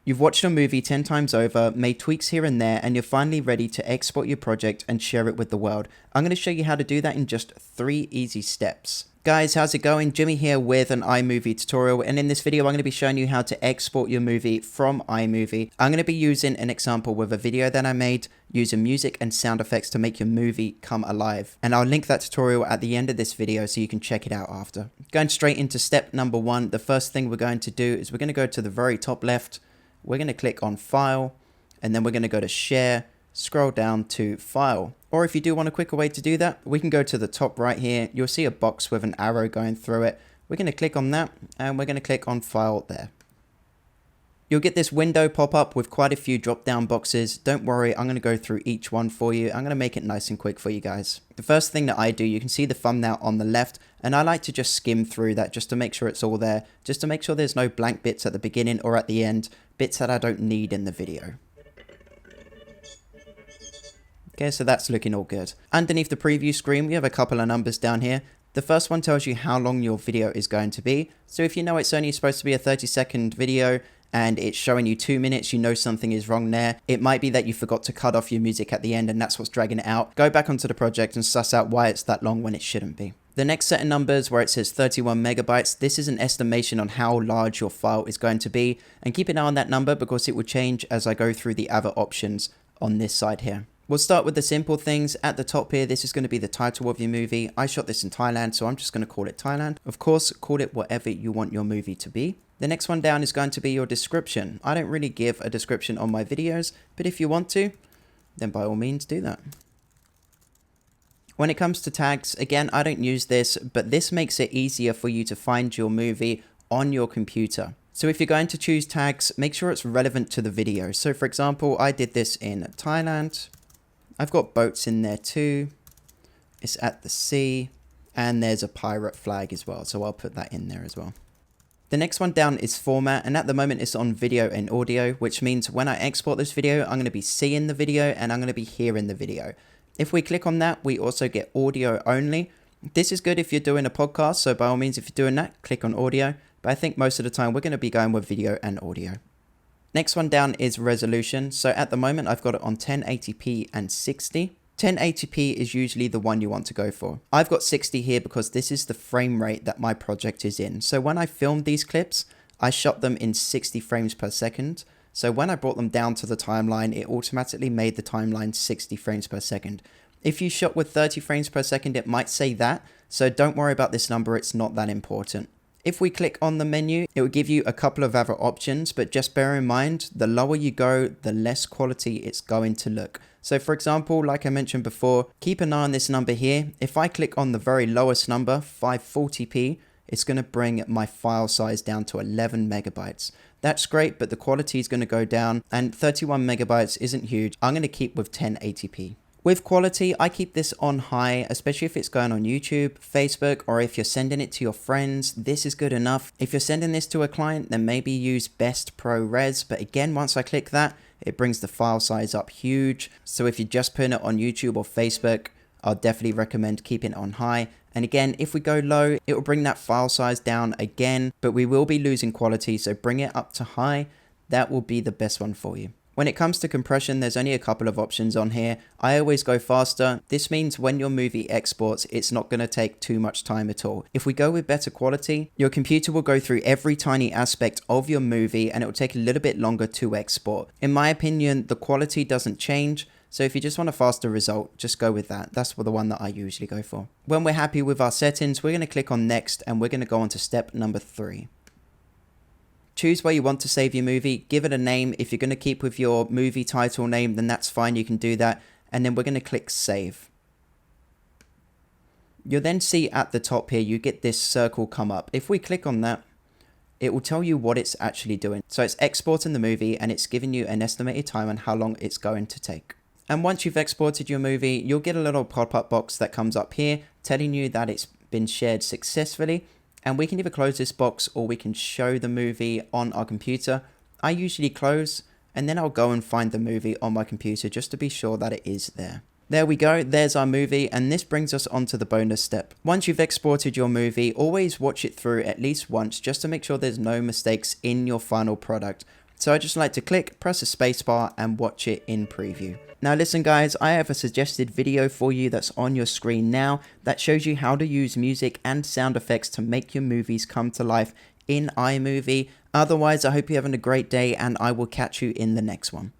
You've watched a movie 10 times over, made tweaks here and there, and you're finally ready to export your project and share it with the world. I'm going to show you how to do that in just 3 easy steps. Guys, how's it going? Jimmy here with an iMovie tutorial, and in this video I'm going to be showing you how to export your movie from iMovie. I'm going to be using an example with a video that I made using music and sound effects to make your movie come alive. And I'll link that tutorial at the end of this video so you can check it out after. Going straight into step number 1, the first thing we're going to do is we're going to go to the very top left. We're going to click on File, and then we're going to go to Share, scroll down to File. Or if you do want a quicker way to do that, we can go to the top right here. You'll see a box with an arrow going through it. We're going to click on that, and we're going to click on File there. You'll get this window pop up with quite a few drop down boxes. Don't worry, I'm going to go through each one for you. I'm going to make it nice and quick for you guys. The first thing that I do, you can see the thumbnail on the left, and I like to just skim through that just to make sure it's all there, just to make sure there's no blank bits at the beginning or at the end, bits that I don't need in the video. Okay, so that's looking all good. Underneath the preview screen, we have a couple of numbers down here. The first one tells you how long your video is going to be. So if you know it's only supposed to be a 30-second video, and it's showing you 2 minutes, you know something is wrong there. It might be that you forgot to cut off your music at the end and that's what's dragging it out. Go back onto the project and suss out why it's that long when it shouldn't be. The next set of numbers where it says 31 megabytes, this is an estimation on how large your file is going to be. And keep an eye on that number because it will change as I go through the other options on this side here. We'll start with the simple things. At the top here, this is going to be the title of your movie. I shot this in Thailand, so I'm just going to call it Thailand. Of course, call it whatever you want your movie to be. The next one down is going to be your description. I don't really give a description on my videos, but if you want to, then by all means do that. When it comes to tags, again, I don't use this, but this makes it easier for you to find your movie on your computer. So if you're going to choose tags, make sure it's relevant to the video. So for example, I did this in Thailand. I've got boats in there too. It's at the sea, and there's a pirate flag as well. So I'll put that in there as well. The next one down is format, and at the moment it's on video and audio, which means when I export this video, I'm going to be seeing the video and I'm going to be hearing the video. If we click on that, we also get audio only. This is good if you're doing a podcast, so by all means, if you're doing that, click on audio. But I think most of the time we're going to be going with video and audio. Next one down is resolution. So at the moment, I've got it on 1080p and 60. 1080p is usually the one you want to go for. I've got 60 here because this is the frame rate that my project is in. So when I filmed these clips, I shot them in 60 frames per second. So when I brought them down to the timeline, it automatically made the timeline 60 frames per second. If you shot with 30 frames per second, it might say that. So don't worry about this number, it's not that important. If we click on the menu, it will give you a couple of other options, but just bear in mind, the lower you go, the less quality it's going to look. So for example, like I mentioned before, keep an eye on this number here. If I click on the very lowest number, 540p, it's going to bring my file size down to 11 megabytes. That's great, but the quality is going to go down, and 31 megabytes isn't huge. I'm going to keep with 1080p. With quality, I keep this on high, especially if it's going on YouTube, Facebook, or if you're sending it to your friends. This is good enough. If you're sending this to a client, then maybe use Best ProRes. But again, once I click that, it brings the file size up huge. So if you're just putting it on YouTube or Facebook, I'll definitely recommend keeping it on high. And again, if we go low, it will bring that file size down again, but we will be losing quality. So bring it up to high. That will be the best one for you. When it comes to compression, there's only a couple of options on here. I always go faster. This means when your movie exports, it's not going to take too much time at all. If we go with better quality, your computer will go through every tiny aspect of your movie and it will take a little bit longer to export. In my opinion, the quality doesn't change. So if you just want a faster result, just go with that. That's the one that I usually go for. When we're happy with our settings, we're going to click on next and we're going to go on to step number 3. Choose where you want to save your movie, give it a name. If you're going to keep with your movie title name, then that's fine, you can do that. And then we're going to click save. You'll then see at the top here, you get this circle come up. If we click on that, it will tell you what it's actually doing. So it's exporting the movie and it's giving you an estimated time on how long it's going to take. And once you've exported your movie, you'll get a little pop-up box that comes up here telling you that it's been shared successfully. And we can either close this box or we can show the movie on our computer. I usually close and then I'll go and find the movie on my computer just to be sure that it is there. There we go, there's our movie, and this brings us on to the bonus step. Once you've exported your movie, always watch it through at least once just to make sure there's no mistakes in your final product. So I just like to click, press the spacebar and watch it in preview. Now listen guys, I have a suggested video for you that's on your screen now that shows you how to use music and sound effects to make your movies come to life in iMovie. Otherwise, I hope you're having a great day and I will catch you in the next one.